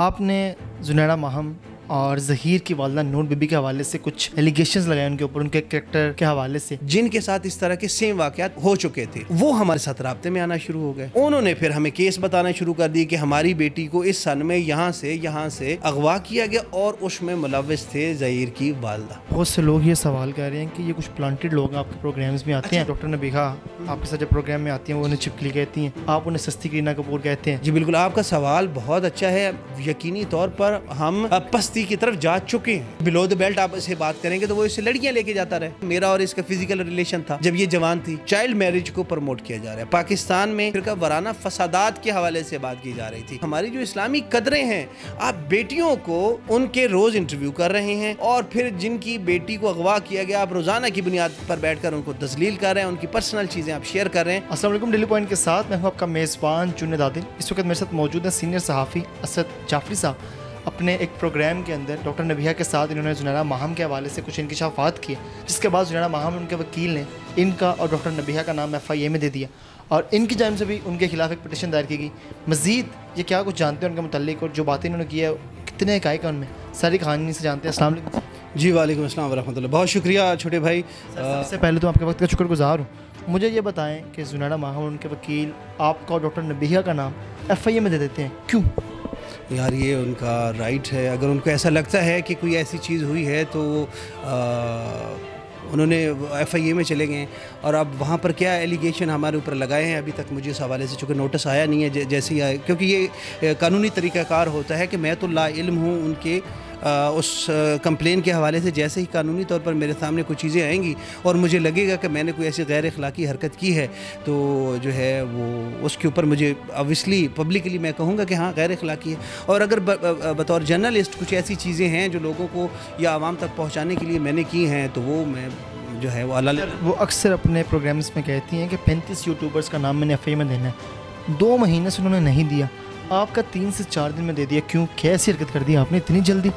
آپ نے زنیرہ ماہم اور ظہیر کی والدہ نور بی بی کے حوالے سے کچھ ایلیگیشنز لگائے ان کے اوپر، ان کے کریکٹر کے حوالے سے، جن کے ساتھ اس طرح کے سیم واقعات ہو چکے تھے وہ ہمارے ساتھ رابطے میں آنا شروع ہو گئے۔ انہوں نے پھر ہمیں کیس بتانا شروع کر دی کہ ہماری بیٹی کو اس سن میں یہاں سے اغوا کیا گیا اور اس میں ملوث تھے ظہیر کی والدہ۔ بہت سے لوگ یہ سوال کر رہے ہیں کہ یہ کچھ پلانٹڈ لوگ آپ کے پروگرامز میں آتے ہیں۔ ڈاکٹر نبیہہ آپ کے ساتھ جب پروگرام میں آتی ہیں وہ انہیں چپکلی کہتی ہیں، آپ انہیں سستی کرینہ کپور کہتے ہیں۔ جی بالکل، آپ کا سوال بہت اچھا ہے۔ یقینی طور پر ہم پستی کی طرف جا چکے ہیں۔ بلو دی بیلٹ آپ اسے بات کریں گے تو وہ اسے لڑکیاں لے کے جاتا رہے۔ میرا اور اس کا فزیکل ریلیشن تھا جب یہ جوان تھی۔ چائلڈ میرج کو پروموٹ کیا جا رہا ہے۔ پاکستان میں فرقہ وارانہ فسادات کے حوالے سے بات کی جا رہی تھی۔ ہماری جو اسلامی قدریں ہیں، آپ بیٹیوں کو ان کے روز انٹرویو کر رہے ہیں اور پھر جن کی بیٹی کو اغوا کیا گیا آپ روزانہ کی بنیاد پر بیٹھ کر ان کو تذلیل کر رہے ہیں، ان کی پرسنل چیزیں آپ شیئر کر رہے ہیں۔ السلام علیکم، ڈیلی پوائنٹ کے ساتھ میں ہوں آپ کا میزبان جنید عادل۔ اس وقت میرے ساتھ موجود ہیں سینئر صحافی اسد جعفری صاحب۔ اپنے ایک پروگرام کے اندر ڈاکٹر نبیہہ کے ساتھ انہوں نے زنیرہ ماہم کے حوالے سے کچھ انکشافات کیے، جس کے بعد زنیرہ ماہم ان کے وکیل نے ان کا اور ڈاکٹر نبیہہ کا نام FIA میں دے دیا اور ان کی جانب سے بھی ان کے خلاف ایک پٹیشن دائر کی گئی۔ مزید یہ کیا کچھ جانتے ہیں ان کے متعلق اور جو باتیں انہوں نے کی ہے کتنے حقائق ہیں ان میں، ساری کہانی سے جانتے ہیں۔ السلام علیکم۔ جی وعلیکم السلام ورحمۃ اللہ، بہت شکریہ چھوٹے بھائی۔ سب سے پہلے تو آپ کے وقت کا شکر گزار ہوں۔ مجھے یہ بتائیں کہ زنیرہ ماہم ان کے وکیل آپ کا اور ڈاکٹر نبیہہ کا نام FIA میں دے دیتے ہیں، کیوں؟ یار یہ ان کا رائٹ ہے۔ اگر ان کو ایسا لگتا ہے کہ کوئی ایسی چیز ہوئی ہے تو انہوں نے FIA میں چلے گئے اور اب وہاں پر کیا ایلیگیشن ہمارے اوپر لگائے ہیں ابھی تک مجھے اس حوالے سے چونکہ نوٹس آیا نہیں ہے جیسے ہی آئے، کیونکہ یہ قانونی طریقہ کار ہوتا ہے کہ میں تو لا علم ہوں ان کے اس کمپلین کے حوالے سے۔ جیسے ہی قانونی طور پر میرے سامنے کچھ چیزیں آئیں گی اور مجھے لگے گا کہ میں نے کوئی ایسی غیر اخلاقی حرکت کی ہے تو جو ہے وہ اس کے اوپر مجھے اوبویسلی پبلکلی میں کہوں گا کہ ہاں غیر اخلاقی ہے۔ اور اگر بطور جرنلسٹ کچھ ایسی چیزیں ہیں جو لوگوں کو یا عوام تک پہنچانے کے لیے میں نے کی ہیں تو وہ میں جو ہے وہ اکثر اپنے پروگرامز میں کہتی ہیں کہ 35 یوٹیوبرز کا نام میں نے FIA میں دینا ہے۔ 2 مہینے سے انہوں نے نہیں دیا، آپ کا 3 سے 4 دن میں دے دیا، کیوں؟ کیسی حرکت کر دی آپ نے اتنی جلدی؟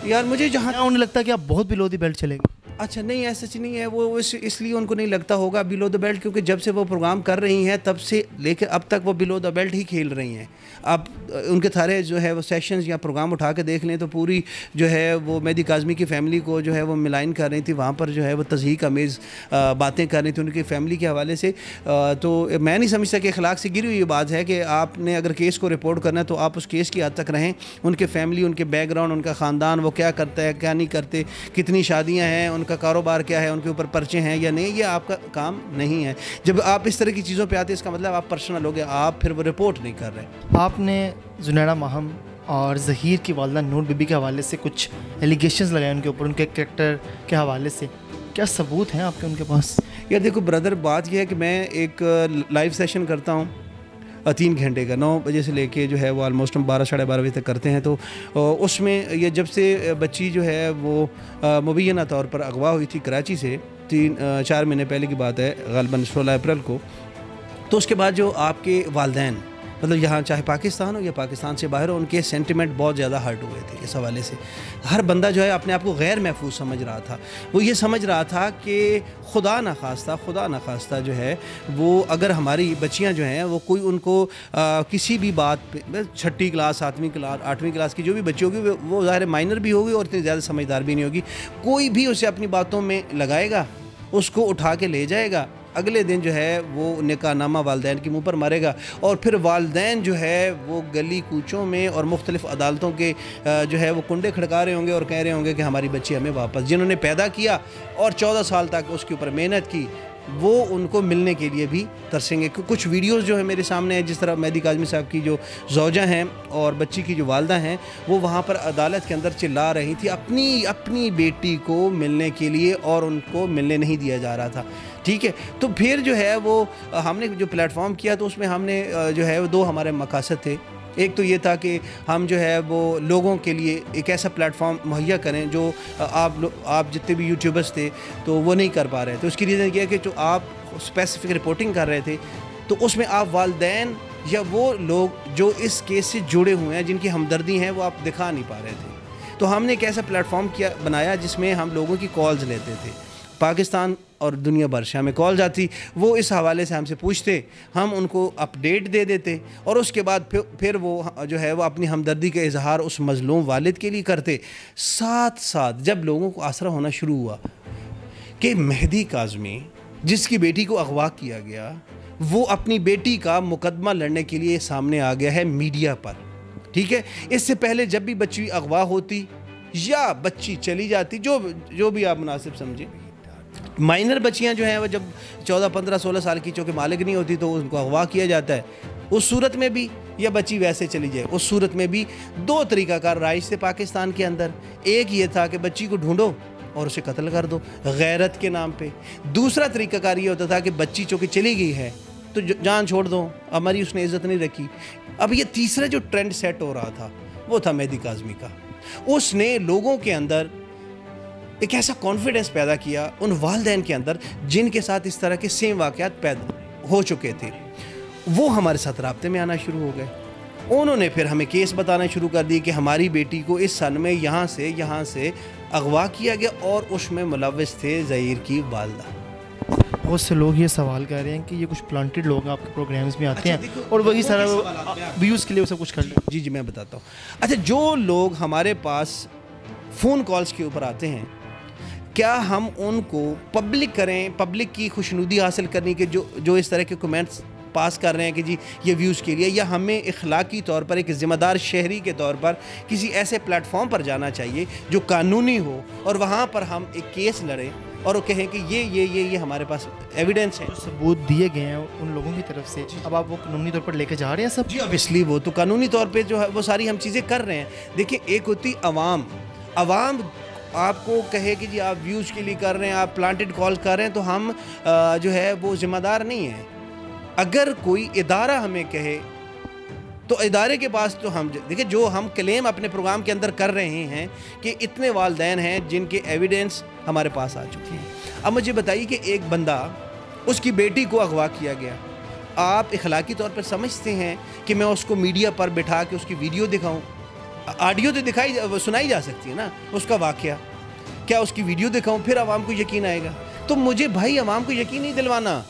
یار مجھے جہاں انہیں لگتا ہے کہ آپ بہت بلو دی بیلٹ چلے گئے۔ اچھا نہیں، ایسا نہیں ہے، وہ اس لیے ان کو نہیں لگتا ہوگا بلو دا بیلٹ، کیونکہ جب سے وہ پروگرام کر رہی ہیں تب سے لے کے اب تک وہ بلو دا بیلٹ ہی کھیل رہی ہیں۔ اب ان کے سارے جو ہے وہ سیشنز یا پروگرام اٹھا کے دیکھ لیں تو پوری جو ہے وہ مہدی کاظمی کی فیملی کو جو ہے وہ ملائن کر رہی تھی، وہاں پر جو ہے وہ تضحیک آمیز باتیں کر رہی تھیں ان کی فیملی کے حوالے سے۔ تو میں نہیں سمجھتا کہ اخلاق سے گری ہوئی یہ بات ہے کہ آپ نے اگر کیس کو رپورٹ کرنا ہے تو آپ اس کیس کی حد تک رہیں۔ ان کے فیملی، ان کے بیک گراؤنڈ، ان کا خاندان، وہ کیا کرتا ہے کیا نہیں کرتے، کتنی شادیاں ہیں، ان کا کاروبار کیا ہے، ان کے اوپر پرچے ہیں یا نہیں، یہ آپ کا کام نہیں ہے۔ جب آپ اس طرح کی چیزوں پہ آتے ہیں اس کا مطلب آپ پرسنل ہو گئے، آپ پھر وہ رپورٹ نہیں کر رہے۔ آپ نے زنیرہ ماہم اور ظہیر کی والدہ نور بی بی کے حوالے سے کچھ ایلیگیشنز لگائے ان کے اوپر، ان کے کریکٹر کے حوالے سے، کیا ثبوت ہیں آپ کے ان کے پاس؟ یار دیکھو بردر، بات یہ ہے کہ میں ایک لائیو سیشن کرتا ہوں 3 گھنٹے کا، 9 بجے سے لے کے جو ہے وہ آلموسٹ ہم 12 ساڑھے 12 بجے تک کرتے ہیں۔ تو اس میں یہ جب سے بچی جو ہے وہ مبینہ طور پر اغوا ہوئی تھی کراچی سے 3-4 مہینے پہلے کی بات ہے، غالباً 16 اپریل کو، تو اس کے بعد جو آپ کے والدین مطلب یہاں چاہے پاکستان ہو یا پاکستان سے باہر ہو، ان کے سینٹیمنٹ بہت زیادہ ہرٹ ہوئے تھے اس حوالے سے۔ ہر بندہ جو ہے اپنے آپ کو غیر محفوظ سمجھ رہا تھا۔ وہ یہ سمجھ رہا تھا کہ خدا نخواستہ جو ہے وہ اگر ہماری بچیاں جو ہیں وہ کوئی ان کو کسی بھی بات پہ 6ٹھی کلاس 7ویں کلاس 8ویں کلاس کی جو بھی بچی ہوگی وہ ظاہر مائنر بھی ہوگی اور اتنی زیادہ سمجھدار بھی نہیں ہوگی، کوئی بھی اسے اپنی باتوں میں لگائے گا، اس کو اٹھا کے لے جائے گا، اگلے دن جو ہے وہ نکاح نامہ والدین کے منہ پر مارے گا اور پھر والدین جو ہے وہ گلی کوچوں میں اور مختلف عدالتوں کے جو ہے وہ کنڈے کھڑکا رہے ہوں گے اور کہہ رہے ہوں گے کہ ہماری بچی ہمیں واپس، جنہوں نے پیدا کیا اور 14 سال تک اس کے اوپر محنت کی، وہ ان کو ملنے کے لیے بھی ترسیں گے۔ کچھ ویڈیوز جو ہے میرے سامنے ہیں، جس طرح مہدی کاظمی صاحب کی جو زوجہ ہیں اور بچی کی جو والدہ ہیں وہ وہاں پر عدالت کے اندر چلا رہی تھی اپنی بیٹی کو ملنے کے لیے اور ان کو ملنے نہیں دیا جا رہا تھا، ٹھیک ہے۔ تو پھر جو ہے وہ ہم نے جو پلیٹ فارم کیا تو اس میں ہم نے جو ہے وہ 2 ہمارے مقاصد تھے۔ ایک تو یہ تھا کہ ہم جو ہے وہ لوگوں کے لیے ایک ایسا پلیٹ فارم مہیا کریں جو آپ جتنے بھی یوٹیوبرز تھے تو وہ نہیں کر پا رہے تھے۔ اس کی ریزن یہ ہے کہ جو آپ اسپیسیفک رپورٹنگ کر رہے تھے تو اس میں آپ والدین یا وہ لوگ جو اس کیس سے جڑے ہوئے ہیں جن کی ہمدردی ہیں وہ آپ دکھا نہیں پا رہے تھے۔ تو ہم نے ایک ایسا پلیٹ فارم بنایا جس میں ہم لوگوں کی کالز لیتے تھے۔ پاکستان اور دنیا بھر سے ہمیں کالز آتی, وہ اس حوالے سے ہم سے پوچھتے, ہم ان کو اپڈیٹ دے دیتے, اور اس کے بعد پھر وہ جو ہے وہ اپنی ہمدردی کا اظہار اس مظلوم والد کے لیے کرتے. ساتھ ساتھ جب لوگوں کو آسرا ہونا شروع ہوا کہ مہدی کاظمی جس کی بیٹی کو اغوا کیا گیا, وہ اپنی بیٹی کا مقدمہ لڑنے کے لیے سامنے آ گیا ہے میڈیا پر, ٹھیک ہے. اس سے پہلے جب بھی بچی اغوا ہوتی یا بچی چلی جاتی, جو بھی آپ مناسب سمجھیں, مائنر بچیاں جو ہیں وہ جب 14, 15, 16 سال کی چونکہ مالک نہیں ہوتی تو ان کو اغوا کیا جاتا ہے. اس صورت میں بھی, یا بچی ویسے چلی جائے, اس صورت میں بھی 2 طریقہ کار رائج تھے پاکستان کے اندر. ایک یہ تھا کہ بچی کو ڈھونڈو اور اسے قتل کر دو غیرت کے نام پہ. دوسرا طریقہ کار یہ ہوتا تھا کہ بچی چونکہ چلی گئی ہے تو جان چھوڑ دو, ہماری اس نے عزت نہیں رکھی. اب یہ تیسرا جو ٹرینڈ سیٹ ہو رہا تھا وہ تھا مہدی کاظمی کا. اس نے لوگوں کے اندر ایک ایسا کانفیڈنس پیدا کیا ان والدین کے اندر جن کے ساتھ اس طرح کے سیم واقعات پیدا ہو چکے تھے. وہ ہمارے ساتھ رابطے میں آنا شروع ہو گئے. انہوں نے پھر ہمیں کیس بتانا شروع کر دی کہ ہماری بیٹی کو اس سن میں یہاں سے اغوا کیا گیا اور اس میں ملوث تھے ظہیر کی والدہ. بہت سے لوگ یہ سوال کر رہے ہیں کہ یہ کچھ پلانٹڈ لوگ آپ کے پروگرامز میں آتے ہیں اور وہی سارا ویوز کے لیے سب کچھ کر لیں. جی میں بتاتا ہوں. اچھا, جو لوگ ہمارے پاس فون کالز کے اوپر آتے ہیں, کیا ہم ان کو پبلک کریں, پبلک کی خوشنودی حاصل کرنے کے جو اس طرح کے کمنٹس پاس کر رہے ہیں کہ جی یہ ویوز کے لیے, یا ہمیں اخلاقی طور پر ایک ذمہ دار شہری کے طور پر کسی ایسے پلیٹ فارم پر جانا چاہیے جو قانونی ہو اور وہاں پر ہم ایک کیس لڑیں اور وہ کہیں کہ یہ ہمارے پاس ایویڈنس ہے, ثبوت دیے گئے ہیں ان لوگوں کی طرف سے, اب آپ وہ قانونی طور پر لے کے جا رہے ہیں سب؟ جی obviously وہ تو قانونی طور پہ جو ہے وہ ساری ہم چیزیں کر رہے ہیں. دیکھیں, ایک ہوتی عوام آپ کو کہے کہ جی آپ ویوز کے لیے کر رہے ہیں, آپ پلانٹڈ کال کر رہے ہیں, تو ہم جو ہے وہ ذمہ دار نہیں ہیں. اگر کوئی ادارہ ہمیں کہے تو ادارے کے پاس تو ہم دیکھیں, جو ہم کلیم اپنے پروگرام کے اندر کر رہے ہیں کہ اتنے والدین ہیں جن کے ایویڈنس ہمارے پاس آ چکی ہیں. اب مجھے بتائیے کہ ایک بندہ, اس کی بیٹی کو اغوا کیا گیا, آپ اخلاقی طور پر سمجھتے ہیں کہ میں اس کو میڈیا پر بٹھا کے اس کی ویڈیو دکھاؤں؟ آڈیو تو سنائی جا سکتی ہے نا اس کا واقعہ, کیا اس کی ویڈیو دکھاؤں پھر عوام کو یقین آئے گا؟ تو مجھے بھائی عوام کو یقین نہیں دلوانا.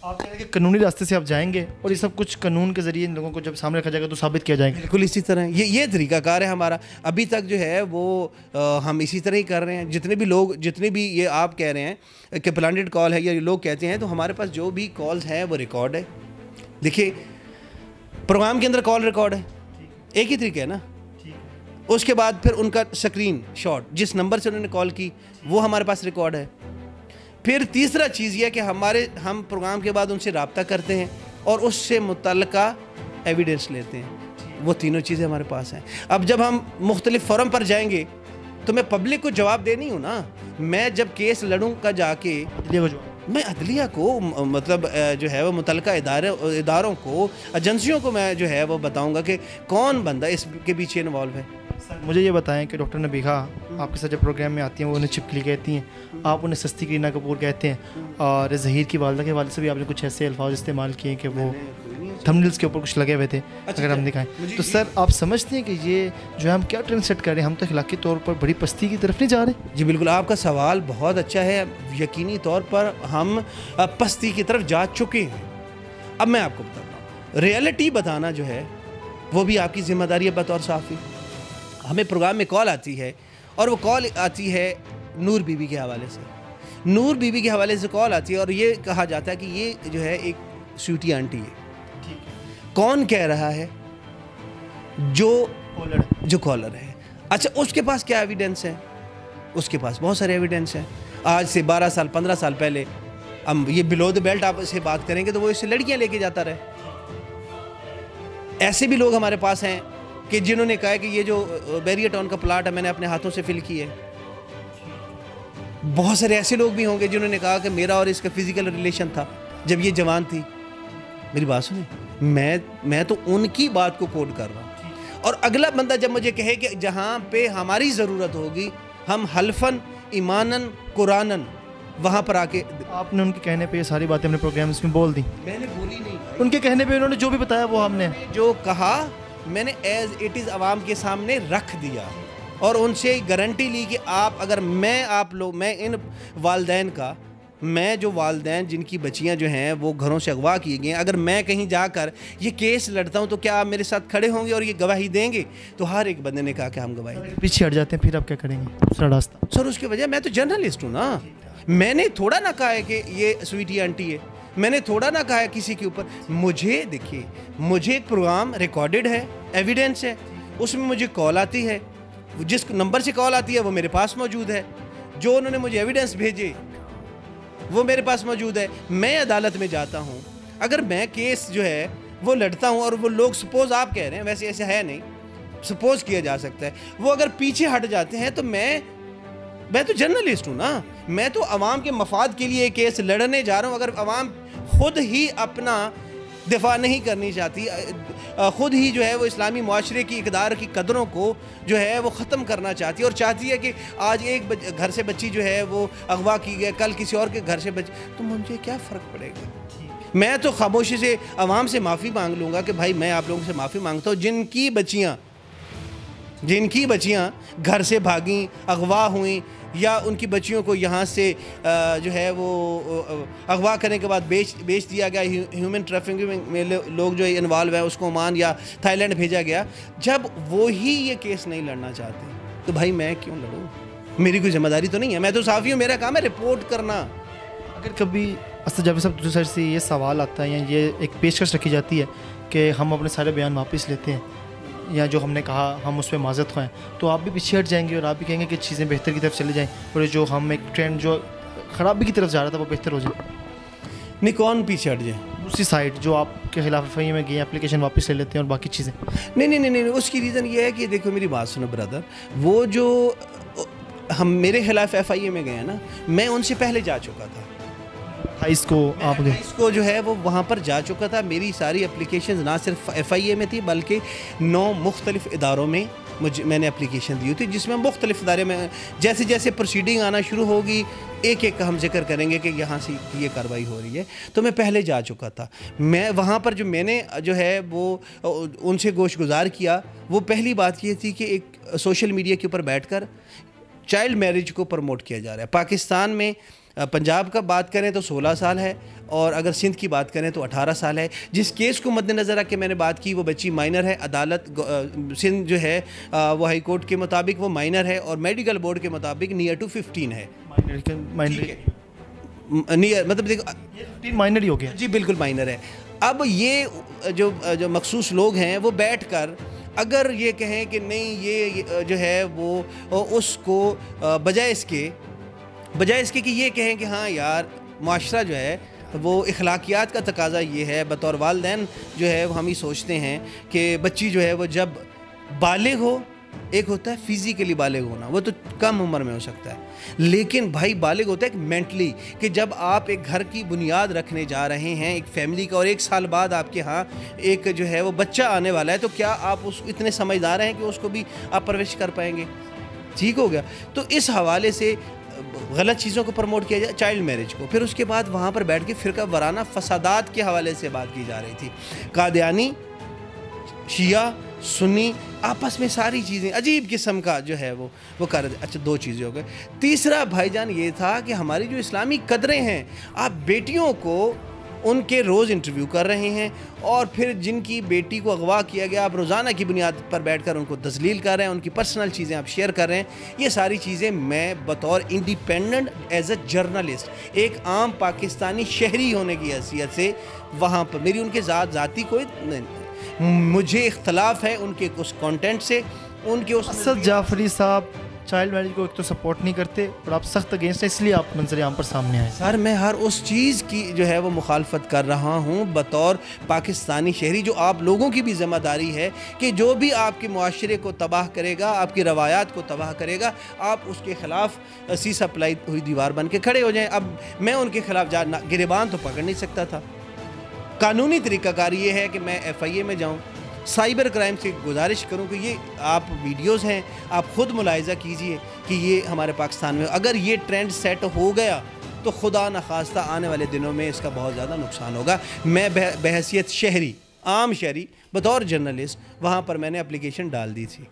آپ کہہ رہے ہیں کہ قانونی راستے سے آپ جائیں گے اور یہ سب کچھ قانون کے ذریعے ان لوگوں کو جب سامنے رکھا جائے گا تو ثابت کیا جائے گا. بالکل اسی طرح یہ طریقہ کار ہے ہمارا. ابھی تک جو ہے وہ ہم اسی طرح ہی کر رہے ہیں. جتنے بھی یہ آپ کہہ رہے ہیں کہ پلانٹڈ کال ہے یا لوگ کہتے ہیں, تو ہمارے پاس جو بھی کالز ہیں وہ ریکارڈ ہے. دیکھیے, پروگرام کے اندر کال ریکارڈ ہے, ایک ہی طریقہ ہے نا. اس کے بعد پھر ان کا اسکرین شاٹ جس نمبر سے انہوں نے کال کی وہ ہمارے پاس ریکارڈ ہے. پھر تیسرا چیز یہ کہ ہم پروگرام کے بعد ان سے رابطہ کرتے ہیں اور اس سے متعلقہ ایویڈنس لیتے ہیں. وہ تینوں چیزیں ہمارے پاس ہیں. اب جب ہم مختلف فورم پر جائیں گے تو میں پبلک کو جواب دینی ہوں نا. میں جب کیس لڑوں کا جا کے میں عدلیہ کو مطلب جو ہے وہ متعلقہ اداروں کو, ایجنسیوں کو میں جو ہے وہ بتاؤں گا کہ کون بندہ اس کے پیچھے انوالو ہے. مجھے یہ بتائیں کہ ڈاکٹر نبیہہ آپ کے ساتھ جب پروگرام میں آتی ہیں وہ انہیں چپکلی کہتی ہیں, آپ انہیں سستی کرینہ کپور کہتے ہیں, اور ظہیر کی والدہ کے والد سے بھی آپ نے کچھ ایسے الفاظ استعمال کیے ہیں کہ وہ تھمبنیلز کے اوپر کچھ لگے ہوئے تھے, اگر ہم دکھائیں تو. سر آپ سمجھتے ہیں کہ یہ جو ہے ہم کیا ٹرینڈ سیٹ کر رہے ہیں, ہم تو اخلاقی طور پر بڑی پستی کی طرف نہیں جا رہے؟ جی بالکل, آپ کا سوال بہت اچھا ہے. یقینی طور پر ہم پستی کی طرف جا چکے ہیں. اب میں آپ کو بتاتا ہوں, ریئلٹی بتانا جو ہے وہ بھی آپ کی ذمہ داری ہے بطور صحافی. ہمیں پروگرام میں کال آتی ہے اور وہ کال آتی ہے نور بی بی کے حوالے سے. نور بی بی کے حوالے سے کال آتی ہے اور یہ کہا جاتا ہے کہ یہ جو ہے ایک سویٹی آنٹی ہے. کون کہہ رہا ہے؟ جو کالر ہے. اچھا, اس کے پاس کیا ایویڈنس ہے؟ اس کے پاس بہت سارے ایویڈنس ہیں. آج سے 12 سال 15 سال پہلے ہم یہ بلو دا بیلٹ آپ سے بات کریں گے تو وہ اس سے لڑکیاں لے کے جاتا رہے. ایسے بھی لوگ ہمارے پاس ہیں کہ جنہوں نے کہا ہے کہ یہ جو بیریئر ٹاؤن کا پلاٹ ہے میں نے اپنے ہاتھوں سے فل کی ہے. بہت سارے ایسے لوگ بھی ہوں گے جنہوں نے کہا کہ میرا اور اس کا فزیکل ریلیشن تھا جب یہ جوان تھی. میری بات سنیں, میں تو ان کی بات کو کوٹ کر رہا ہوں. اور اگلا بندہ جب مجھے کہے کہ جہاں پہ ہماری ضرورت ہوگی ہم حلفاً ایماناً قرآناً وہاں پر آ کے. آپ نے ان کے کہنے پہ یہ ساری باتیں اپنے پروگرامز میں بول دیں؟ میں نے بولی نہیں. ان کے کہنے پہ انہوں نے جو بھی بتایا وہ ہم نے جو کہا میں نے ایز اٹ از عوام کے سامنے رکھ دیا اور ان سے گارنٹی لی کہ آپ اگر میں ان والدین کا میں جو والدین جن کی بچیاں جو ہیں وہ گھروں سے اغوا کی گئی ہیں، اگر میں کہیں جا کر یہ کیس لڑتا ہوں تو کیا آپ میرے ساتھ کھڑے ہوں گے اور یہ گواہی دیں گے؟ تو ہر ایک بندے نے کہا کہ ہم گواہی دیں۔ پیچھے ہٹ جاتے ہیں پھر آپ کیا کریں گے دوسرا راستہ؟ سر اس کی وجہ میں تو جرنلسٹ ہوں نا، میں نے تھوڑا نہ کہا ہے کہ یہ سویٹی آنٹی ہے، میں نے تھوڑا نہ کہا ہے کسی کے اوپر۔ مجھے دیکھیے، مجھے ایک پروگرام ریکارڈڈ ہے، ایویڈنس ہے، اس میں مجھے کال آتی ہے، جس نمبر سے کال آتی ہے وہ میرے پاس موجود ہے، جو انہوں نے مجھے ایویڈنس بھیجے وہ میرے پاس موجود ہے۔ میں عدالت میں جاتا ہوں، اگر میں کیس جو ہے وہ لڑتا ہوں اور وہ لوگ سپوز آپ کہہ رہے ہیں، ویسے ایسا ہے نہیں، سپوز کیا جا سکتا ہے، وہ اگر پیچھے ہٹ جاتے ہیں تو میں تو جرنلسٹ ہوں نا، میں تو عوام کے مفاد کے لیے کیس لڑنے جا رہا ہوں۔ اگر عوام خود ہی اپنا دفاع نہیں کرنی چاہتی، خود ہی جو ہے وہ اسلامی معاشرے کی اقدار کی قدروں کو جو ہے وہ ختم کرنا چاہتی ہے اور چاہتی ہے کہ آج ایک گھر سے بچی جو ہے وہ اغوا کی گئی، کل کسی اور کے گھر سے بچی، تو مجھے کیا فرق پڑے گا؟ میں تو خاموشی سے عوام سے معافی مانگ لوں گا کہ بھائی میں آپ لوگوں سے معافی مانگتا ہوں جن کی بچیاں گھر سے بھاگیں، اغوا ہوئیں، یا ان کی بچیوں کو یہاں سے جو ہے وہ اغوا کرنے کے بعد بیچ دیا گیا، ہیومن ٹریفکنگ میں لوگ جو انوالو ہیں اس کو عمان یا تھائی لینڈ بھیجا گیا۔ جب وہی یہ کیس نہیں لڑنا چاہتے تو بھائی میں کیوں لڑوں؟ میری کوئی ذمہ داری تو نہیں ہے، میں تو صحافی ہوں، میرا کام ہے رپورٹ کرنا۔ اگر کبھی اسد جعفری صاحب دوسری سائڈ سے یہ سوال آتا ہے یا یہ ایک پیشکش رکھی جاتی ہے کہ ہم اپنے سارے بیان واپس لیتے ہیں یا جو ہم نے کہا ہم اس پہ معذرت خواہ ہیں، تو آپ بھی پیچھے ہٹ جائیں گے اور آپ بھی کہیں گے کہ چیزیں بہتر کی طرف چلے جائیں اور جو ہم ایک ٹرینڈ جو خرابی کی طرف جا رہا تھا وہ بہتر ہو جائے؟ نہیں، کون پیچھے ہٹ جائے؟ دوسری سائڈ جو آپ کے خلاف ایف آئی اے میں گئے اپلیکیشن واپس لے لیتے ہیں اور باقی چیزیں۔ نہیں، اس کی ریزن یہ ہے کہ دیکھو میری بات سنو برادر، وہ جو ہم میرے خلاف ایف آئی اے میں گئے ہیں نا، میں ان سے پہلے جا چکا تھا، 28 کو آپ گئے، 28 کو جو ہے وہ وہاں پر جا چکا تھا۔ میری ساری اپلیکیشنز نہ صرف ایف آئی اے میں تھی بلکہ 9 مختلف اداروں میں میں نے اپلیکیشن دی تھی، جس میں مختلف ادارے میں جیسے جیسے پروسیڈنگ آنا شروع ہوگی ایک ایک کا ہم ذکر کریں گے کہ یہاں سے یہ کارروائی ہو رہی ہے، تو میں پہلے جا چکا تھا۔ میں وہاں پر جو میں نے جو ہے وہ ان سے گوش گزار کیا، وہ پہلی بات یہ تھی کہ ایک سوشل میڈیا کے اوپر بیٹھ کر چائلڈ میرج کو پروموٹ کیا جا رہا ہے۔ پاکستان میں پنجاب کا بات کریں تو 16 سال ہے اور اگر سندھ کی بات کریں تو 18 سال ہے۔ جس کیس کو مد نظر رکھ کے میں نے بات کی، وہ بچی مائنر ہے، عدالت سندھ جو ہے وہ ہائی کورٹ کے مطابق وہ مائنر ہے اور میڈیکل بورڈ کے مطابق نیئر ٹو 15 ہے، مطلب دیکھو مائنر ہی ہو گیا، جی بالکل مائنر ہے۔ اب یہ جو مخصوص لوگ ہیں وہ بیٹھ کر اگر یہ کہیں کہ نہیں یہ جو ہے وہ اس کو بجائے اس کے کہ یہ کہیں کہ ہاں یار معاشرہ جو ہے وہ اخلاقیات کا تقاضا یہ ہے، بطور والدین جو ہے وہ ہم ہی سوچتے ہیں کہ بچی جو ہے وہ جب بالغ ہو، ایک ہوتا ہے فزیکلی بالغ ہونا، وہ تو کم عمر میں ہو سکتا ہے، لیکن بھائی بالغ ہوتا ہے ایک مینٹلی، کہ جب آپ ایک گھر کی بنیاد رکھنے جا رہے ہیں ایک فیملی کا اور 1 سال بعد آپ کے ہاں ایک جو ہے وہ بچہ آنے والا ہے، تو کیا آپ اتنے سمجھدار ہیں کہ اس کو بھی آپ پرورش کر پائیں گے؟ ٹھیک ہو گیا۔ تو اس حوالے سے غلط چیزوں کو پروموٹ کیا جائے، چائلڈ میرج کو، پھر اس کے بعد وہاں پر بیٹھ کے فرقہ وارانہ فسادات کے حوالے سے بات کی جا رہی تھی، قادیانی، شیعہ، سنی آپس میں ساری چیزیں عجیب قسم کا جو ہے وہ کر رہے۔ اچھا 2 چیزیں ہو گئے۔ تیسرا بھائی جان یہ تھا کہ ہماری جو اسلامی قدریں ہیں، آپ بیٹیوں کو ان کے روز انٹرویو کر رہے ہیں اور پھر جن کی بیٹی کو اغوا کیا گیا آپ روزانہ کی بنیاد پر بیٹھ کر ان کو تذلیل کر رہے ہیں، ان کی پرسنل چیزیں آپ شیئر کر رہے ہیں۔ یہ ساری چیزیں میں بطور انڈیپینڈنٹ ایز اے جرنلسٹ، ایک عام پاکستانی شہری ہونے کی حیثیت سے وہاں پر میری ان کے ذاتی کوئی مجھے اختلاف ہے ان کے اس کانٹینٹ سے، ان کے اس اسد جعفری صاحب چائلڈ میرج کو ایک تو سپورٹ نہیں کرتے اور آپ سخت اگینسٹ ہیں، اس لیے آپ منظر عام پر سامنے آئے۔ سر میں ہر اس چیز کی جو ہے وہ مخالفت کر رہا ہوں بطور پاکستانی شہری، جو آپ لوگوں کی بھی ذمہ داری ہے کہ جو بھی آپ کے معاشرے کو تباہ کرے گا، آپ کی روایات کو تباہ کرے گا، آپ اس کے خلاف سیسا پلائی ہوئی دیوار بن کے کھڑے ہو جائیں۔ اب میں ان کے خلاف گریبان تو پکڑ نہیں سکتا تھا۔ قانونی طریقہ کار یہ ہے کہ میں ایف آئی اے میں جاؤں، سائبر کرائم سے گزارش کروں کہ یہ آپ ویڈیوز ہیں، آپ خود ملاحظہ کیجئے کہ یہ ہمارے پاکستان میں اگر یہ ٹرینڈ سیٹ ہو گیا تو خدا نخواستہ آنے والے دنوں میں اس کا بہت زیادہ نقصان ہوگا۔ میں بحیثیت شہری، عام شہری، بطور جرنلسٹ وہاں پر میں نے اپلیکیشن ڈال دی تھی۔